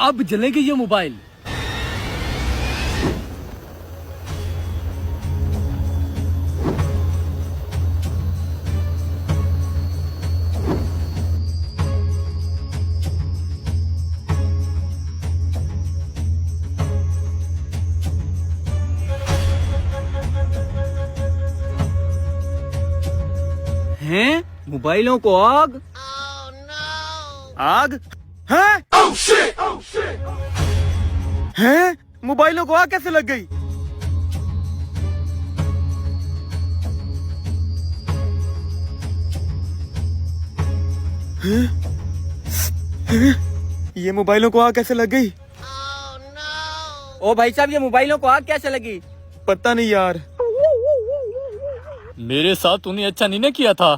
अब जलेंगे ये मोबाइल। हैं? मोबाइलों को आग? आग? हैं? हैं? मोबाइलों को आग कैसे लग गई? हैं? हैं? ये मोबाइलों को आग कैसे लग गई? ओ भाई साहब, ये मोबाइलों को आग कैसे लगी? पता नहीं यार। मेरे साथ तूने अच्छा नहीं ना किया था।